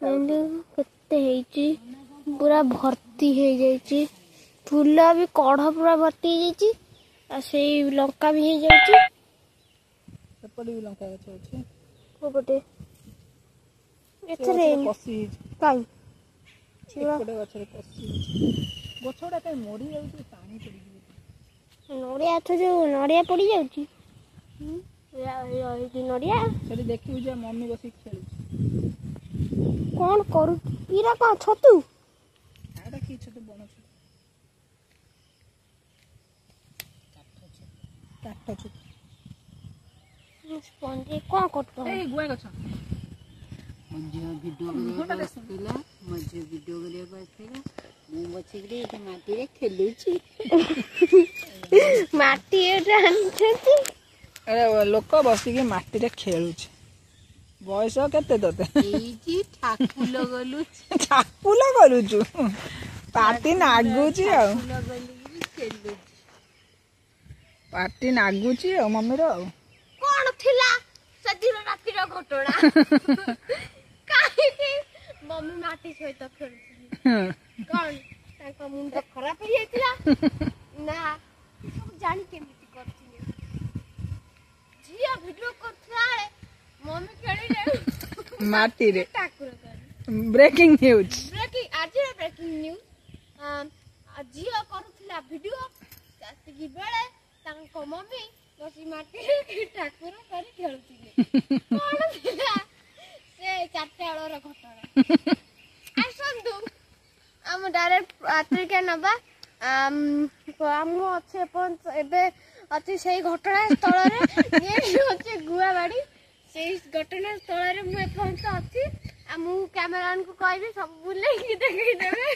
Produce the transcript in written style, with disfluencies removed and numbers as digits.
केते पूरा भर्ती हो जाइए फूल भी कढ़ पूरा भर्ती हो जाइए से लंका भी हो जाइए सेपटे भी लंका गछ अछि कोपटे एथरे पसी काई सेपटे गछरे पसी गछडा काई मोड़ी जाउछि पानी पड़ी जाउछि नड़िया तो जो नड़िया पड़ी जाउछि नड़िया सेठी देखिउ जे मम्मी बसी खेलु कौन करू इरा कौन छतु आडा की छतु बन छतु काठ छतु स्पंजी कौन करतो ए गुआ गछ मजे वीडियो बसतिला मजे वीडियो करे बसतिला मु बचिकरी ए माटी रे खेलुची माटी एटा आनछती अरे लोक बसिकी माटी रे खेलुची बयस केते तते एजी ठाकुल गलु ठाकुल करूचु पाटी नागुची आ गलु खेलुची पाटी नागुची आ मम्मी रो कौन थिला सदिन राती रो घटना काहे के मम्मी माटी सहित खेलुची कौन ताका मुंड खराब हो जाइतिला ना सब जानी केमिति करथिले जिया वीडियो करथला मम्मी खेली ले माटी रे ठाकुर कर ब्रेकिंग न्यूज आज ब्रेकिंग न्यूज जिया करूथला वीडियो ताती बेले तांको मम्मी बसी माटी रे ठाकुर कर खेलुथिले कोन थिला से चारटे आलोर घटना आसंदु हम डायरेक्ट आत्रिका नबा हम अच्छे एबे अच्छे से घटना स्थल रे ये अच्छे गुआबाड़ी से घटना स्थल रे मु एपंत अच्छी आ मु कैमरामैन को कहबी सब बुले की देखै देबे